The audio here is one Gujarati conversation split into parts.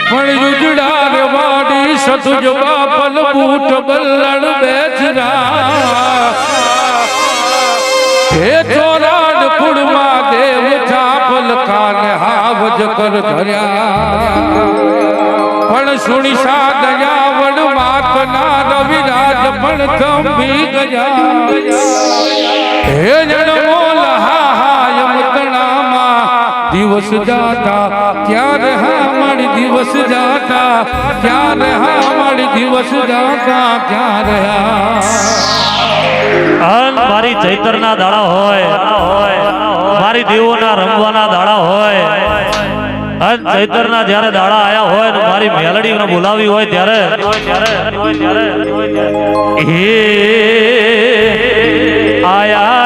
પણ યુજડા રે વાડી સતુજ બાપલ બૂટ બલ્લડ બેચરા હે ચોરાડ કુળમાં દેવ છાપલ કાને હાવજ કર ધર્યા પણ સુણી સા દયા વડ માતના રવિરાજ પણ થંભી ગયા હે જણમો લહાય મતણામાં દિવસ જાતા ક્યારે હા મારી દિવસ જાતા ક્યારે હા મારી દિવસ જાતા ક્યારે મારી ચૈતરના દાડા હોય મારી દેવોના રમવાના દાડા હોય અને ચૈતરના જ્યારે દાડા આયા હોય ને મારી મેલડીને બોલાવી હોય ત્યારે હે આયા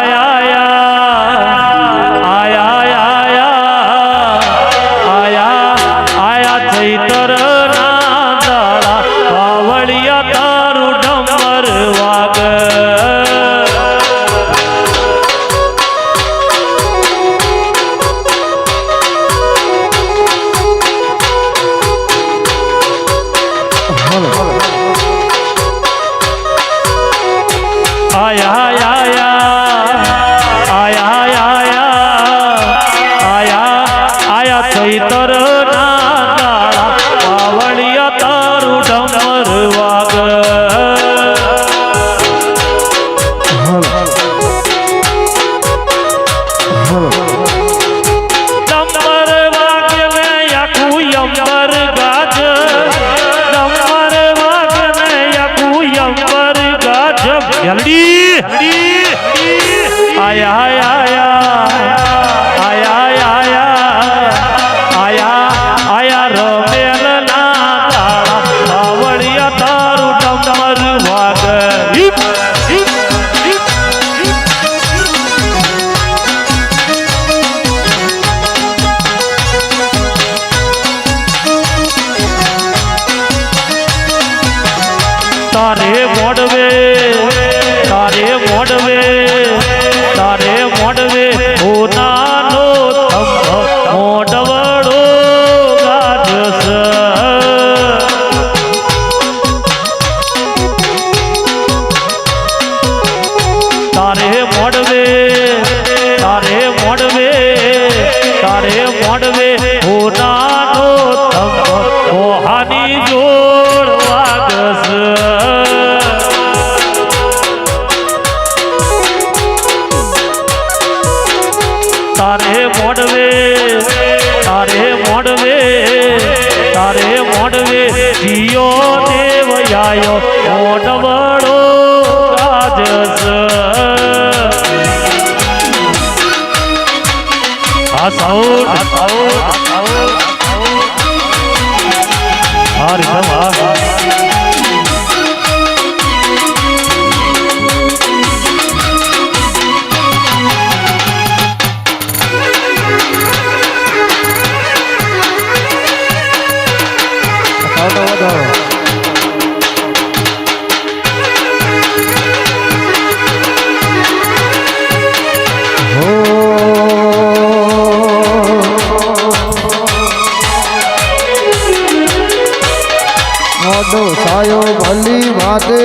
સાયો ભલી વાતે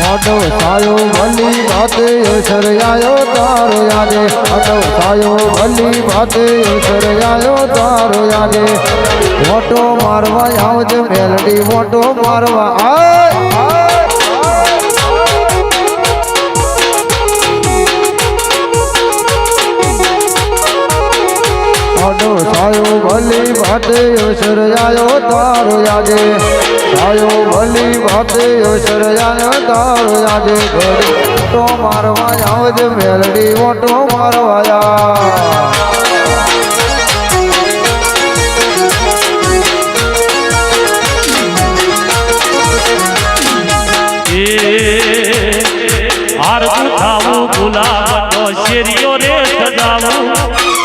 મોટો સાયો ભલી વાતે શરયાયો તારો યાદે મોટો સાયો ભલી વાતે શરયાયો તારો યાદે મોટો મારવા આવજે મેલડી મોટો મારવા સાયો ભલી ભાતે શરયાયો તારો યાદે સાયો ભલી ભાતે શરયાયો તારો યાદે મોટો મારવા આવજે મેલડી મોટો મારવા શેરીઓ રે સજાવું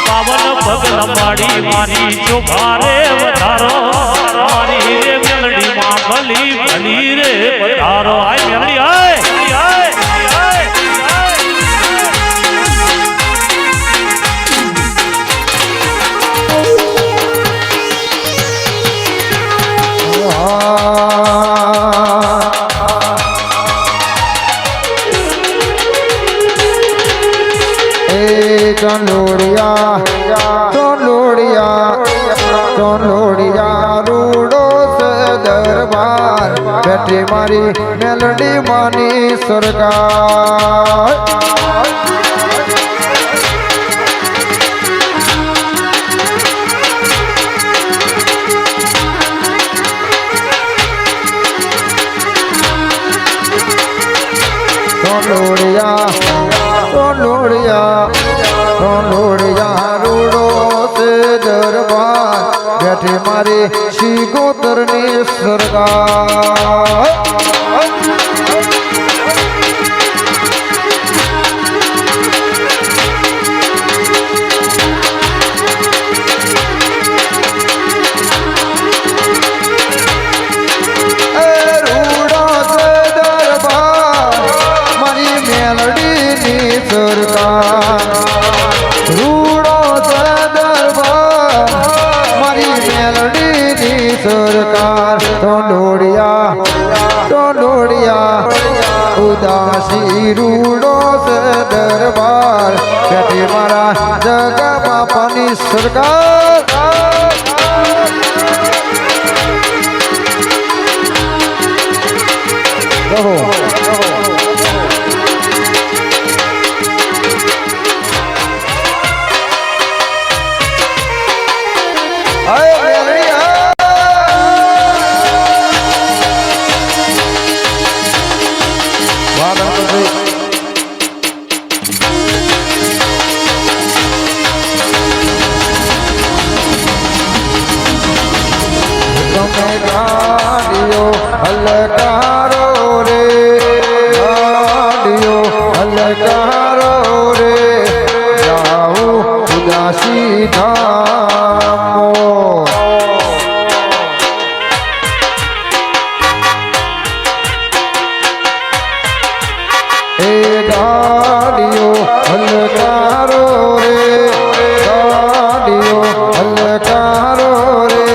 પાવન ભગલ માડી મારી ચોખારે વધારો મારી રે મેલડી માં ભલી ભલી રે વધારો આય મેલડી આય ચંદોડિયા રૂડો છે દરબાર બેઠી મારી મેલડી માની સરકાર ચંદોડિયા રૂડો છે દરબાર બેઠી મારી શિકોતરની સરકાર સરકાર ટોંડોડિયા ઉદાસી રૂડો છે દરબાર બેઠી મારા જગા બાપાની સરકાર હલકારો રે ગાડીઓ હલકારો રે જાઉં ઉદાસી ધામો એ ગાડીઓ હલકારો રે ગાડીઓ હલકારો રે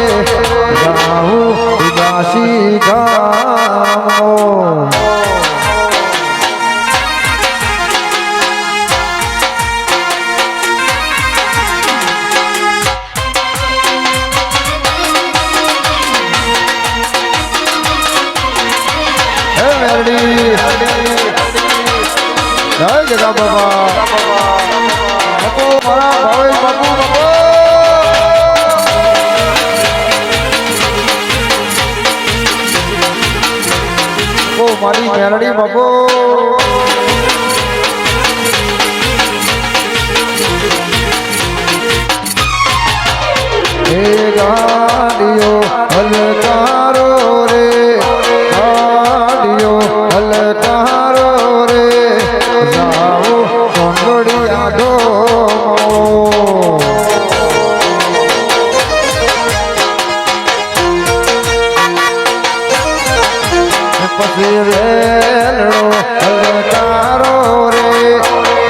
જાઉં ઉદાસી ધામો હે મેરડી જય જગા બાબા બાપુ મારા ભાવેશ બાપુ બાપુ મારી મેરડી બાપુ હે ગાડીઓ હલકારો રે ગાડીઓ હલકારો રે જાઓ ચંદોડિયા ઢોમો પછી રેલડો હલકારો રે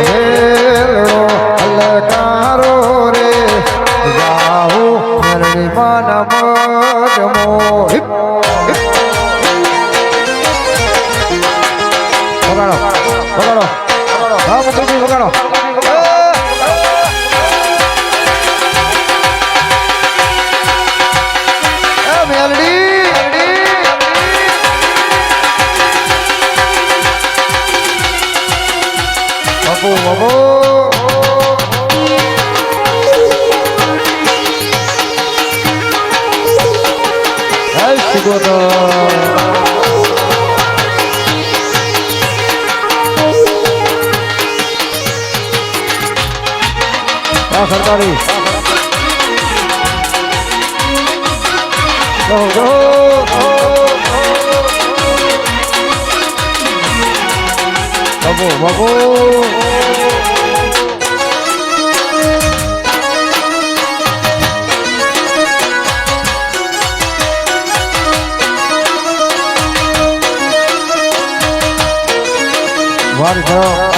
રેલડો હલકારો રે જાઓ મેરડી માના મઢમો હિપ હિપ વગાડો વગાડો હા મુકુજી વગાડો મેલડી બાપુ બાપુ જય શિકોતર સરકારી બાબુ બાબુ વારી થયો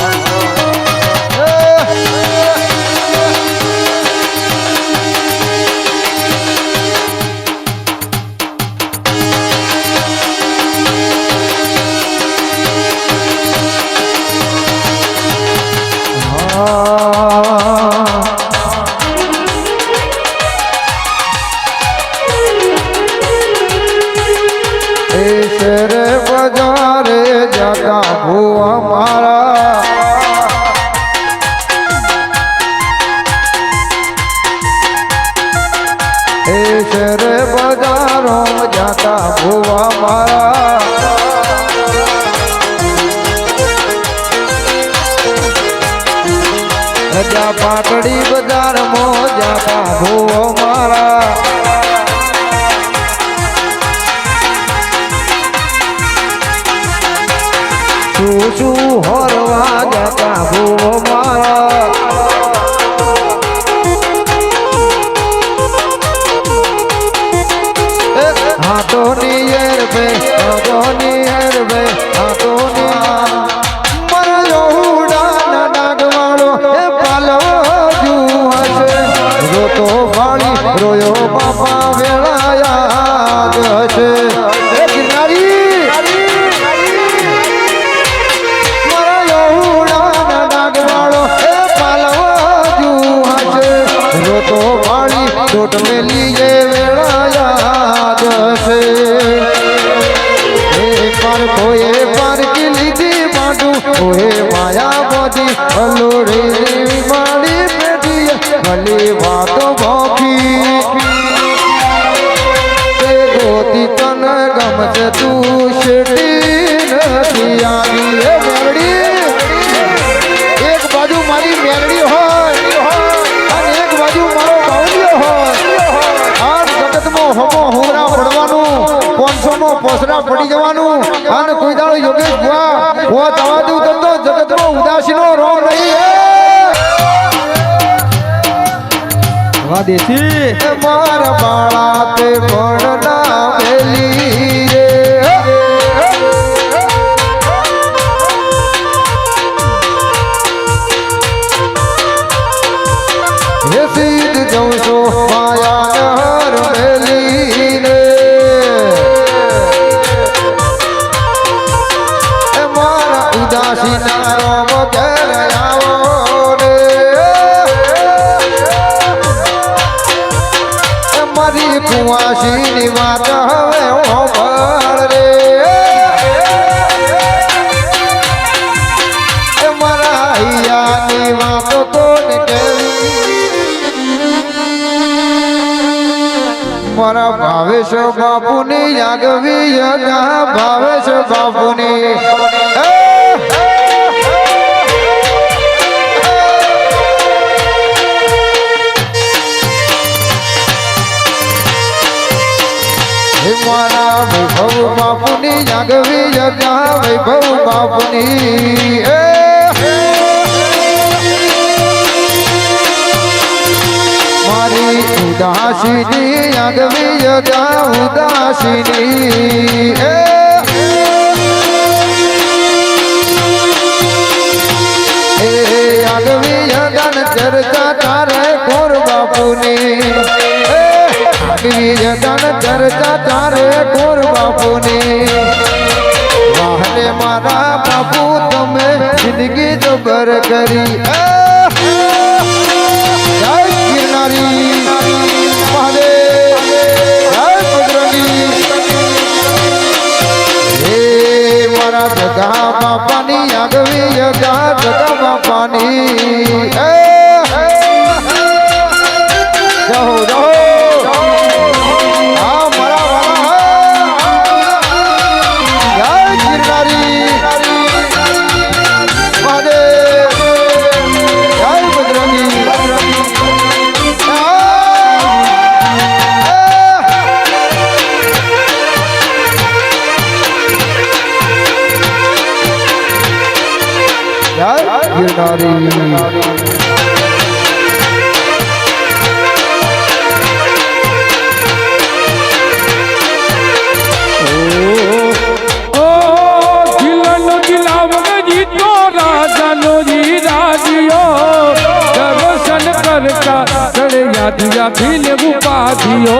પાટડી બજાર મોજા ભૂવો મારા શું હોરવા જતા ભૂવો મારા હાથોની હેર બે હાથોની હેર બે હાથોની મરજો ઉડાના ડાગવાળો એ પાલવો જુ હશે રોતો વાળી રોયો બાપા વેળા યાદ હશે એ ગિરનારી મરજો ઉડાના ડાગવાળો એ પાલવો જુ હશે રોતો વાળી દોટ મેલી એ વેળા યાદ હશે પર કોએ પર કી લીધી માટું કોએ માયા બોધી હલોરી માડી પેટી ભલી વાતો ભોખી તે ગોતી તન ગમશે તું શેટી નથી આવી એ મેરડી એક બાજુ મારી મેરડી હોય અને એક બાજુ મારો બાવલિયો હોય આ જગતમાં હમો હોરા પડવાનું 500 માં પોસરા પડી જવાનું અને કોઈ દાડો યોગેશ ભુવા ઓ દવા દઉં તો જગતમાં ઉદાસીનો રો નહીં હે દેશી મારા બાળા તે ભણના વેલી રે હે સીધ જઉં છો માયા નહર વેલી રે ઉદાસી નારો વગર આવો રે મારી કુવાસી ની વાત હવે હોભળ રે મારા હૈયાની વાતો તો ને મારા ભાવેશ બાપુની આગવી યગા ભાવેશ બાપુની મારા વૈભવ બાપુની જાગવી યજ્ઞા વૈભવ બાપુની મારી ઉદાસીની જાગવી યજ્ઞા ઉદાસીની એ જાગવી યજ્ઞ ચર્ચા તારે કોર બાપુની જગન ચર્ચા તારે કોર બાપુની વાહને મારા બાપુ તમે જિંદગી જબર કરી જય ગિરનારી મહાદેવ જય બજરંગી હે મારા જગા બાપાની આગવી જગા જગા બાપાની જાઓ જાઓ दिया भील उपाधियो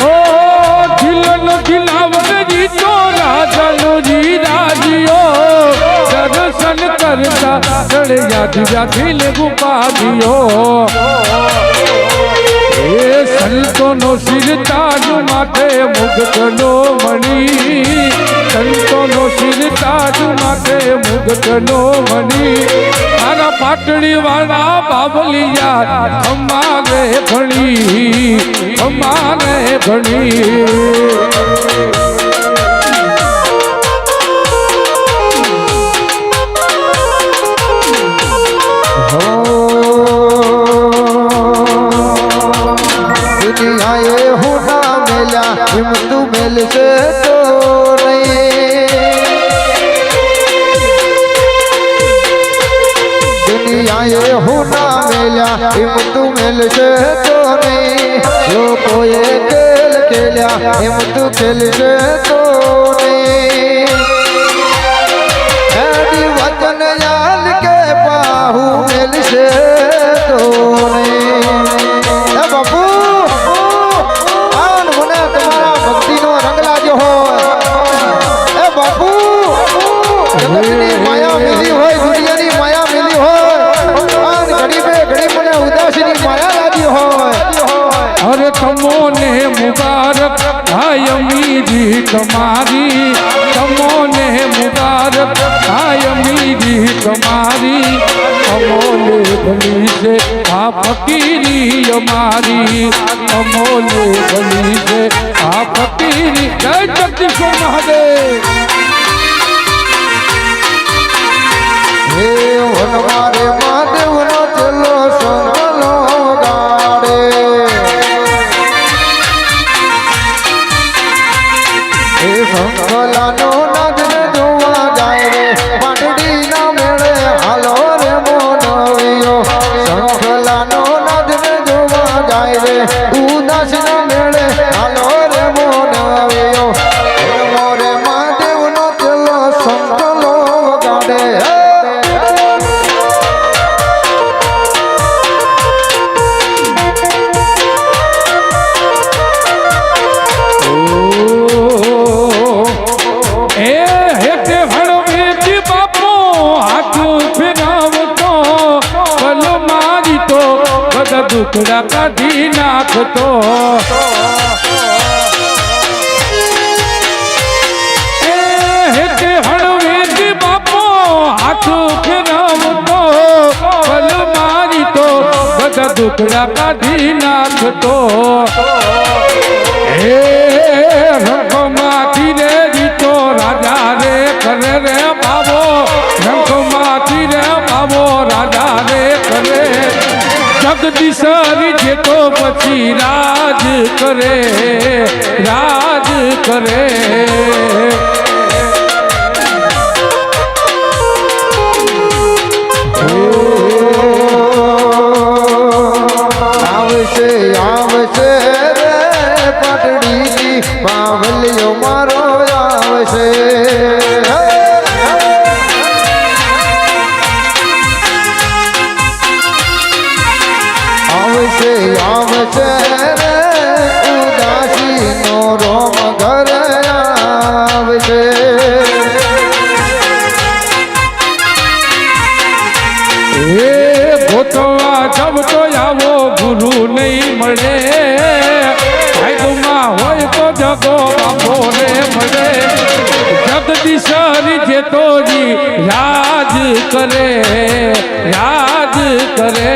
ओ खिलन खिलावन जी तो राजनो जी राजियो दर्शन करता चढ़िया दिया भील उपाधियो ए संतो नो सिर ताज माथे मुगटनो मणि संतो नो सिर ताज माथे मुगटनो मणि आना पाटड़ी वाला बाबलिया हमारे भणी તો નહીં દુનિયાએ હું ના મેલ્યા એમ તું મેલશે તો નહીં લોકોએ ખેલ ખેલ્યા એમ તું ખેલશે તો નહીં એની વચન યાદ કે પાહુ મેલશે તો નહીં એ બાપુ આન મને તમારા ભક્તિનો રંગ લાગ્યો હોય એ બાપુ જગતની માયા મિલી હોય દુનિયાની માયા મિલી હોય આન ઘડી બે ઘડી મને ઉદાસીની માયા લાગી હોય અરે તમોને મુબારક આયમીજી તમારી તમોને મુબારક આયમીજી તમારી અમોલે ભલી છે આ ફકીરી અમારી અમોલે ભલી છે આ ફકીરી જય જગદીશ્વર મહાદેવ હે વનમારે મહાદેવનો ચેલો સંગલો ગાડે હે સંગલાનો નાદને જોવા જાય રે પાટડીના મેળે હાલો રે મોનવિયો સંગલાનો નાદને જોવા જાય રે ઉદાસના મેળે હાલો રે મોનવિયો વનમારે મહાદેવનો ચેલો સંગલો ગાડે દુખડા કાઢી નાખતો હેતે હળવેથી બાપો હાથ ફેરવતો પલ મારી તો બધા દુખડા કાઢી નાખતો હે રંગમાંથી રે રીતો રાજા રે કરે રે બાબો રંગમાંથી રે બાબો રાજા રે કરે જગદીશરી જે તો પછી રાજ કરે રાજ કરે આવશે આવશે રે પાટડીની બાવલિયો મારો આવશે આવશે આવશે રે ઉદાસીનો રોમ ઘરે આવશે એ ગોતવા જબ તો આવો ગુરુ નહીં મળે ભાઈમાં હોય તો જગો બાપો રે મળે જગદીશરી જે તો જી રાજ કરે રાજ કરે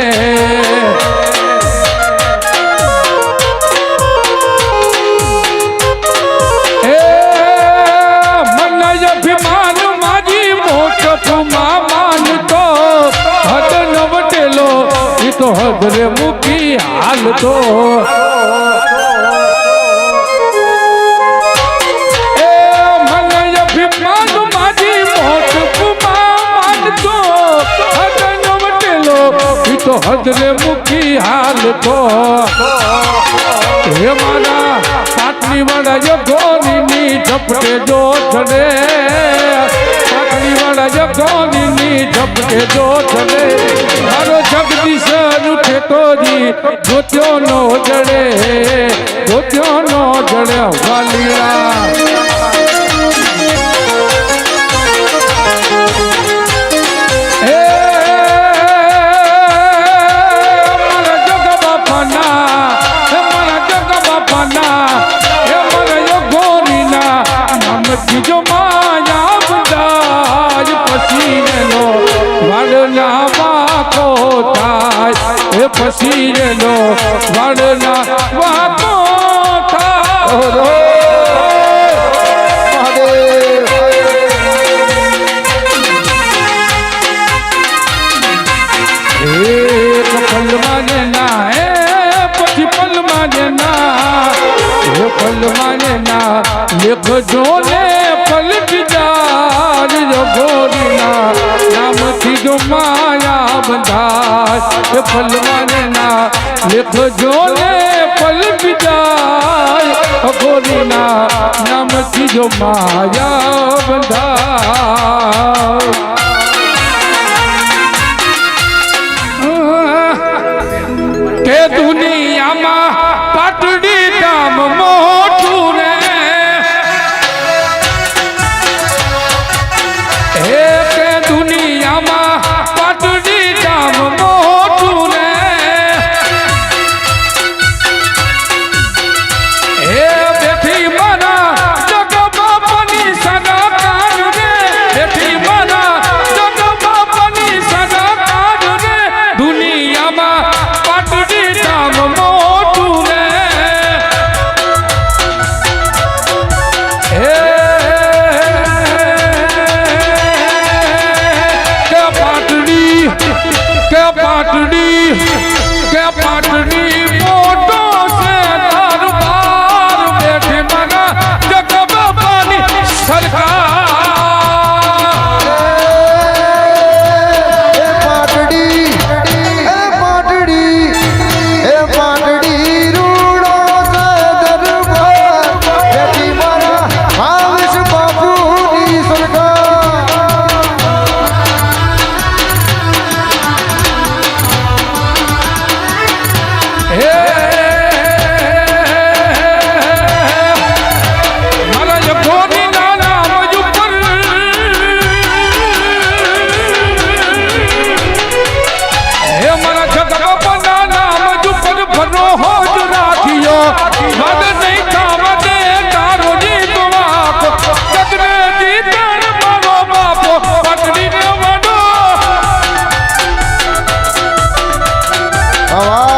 તો હદરે મૂકી હાલ તો એ મને અભિમાન માજી મોટ કુમાર હદન વટેલો ઈ તો હદરે મૂકી હાલ તો હે મારા પાટલી વાળા યગોની ઝપટે જો ચડે પાટલી વાળા યગોની ઝપટે જો ચડે મારો જગદીશ ઉઠે તો જી ગોત્યો નો જડે ગોત્યો નો જડે વાલીડા હે મારા જગ બાપાના હે મારા જગ બાપાના હે મારા યગોરીના નામ જીજો માયા બંધાય પછી નો વાળના વાકો થાય એ પછી નો વાળના વાકો થાય એક પલમાં ના હે પછી પલમાં ના એ પલમાં ના લેખ લેખજો ને પલટી જાય ગોરીના નામથી જો માયા બંધાય પલવાનના લેખજો ને પલટી જાય ગોરીના નામથી જો માયા બંધાય કે દુનિયામાં પાટડી ગામ મોટું રે હે કે દુનિયામાં પાટડી ગામ મોટું રે હે બેઠી મારા જગ બાપની સગા કાન રે બેઠી મારા જગ બાપની સગા કાન રે દુનિયામાં પાટડી ગામ મોટું રે હે કે પાટડી મોટો છે દરબાર બેઠી મારા જગ બાપાની સરકાર એ પાટડી રૂડો છે દરબાર બેઠી મારા ભાવેશ બાપુની સરકાર હે મારા યખોની નાના મજ ઉપર હે મારા જગબાપના નામ જ ઉપર ભરો હોજ રાખ્યો મગ નહીં ખાવા દે તારો જીત વાપ જગને જીતણ મારો બાપો પકડીને વડો આવા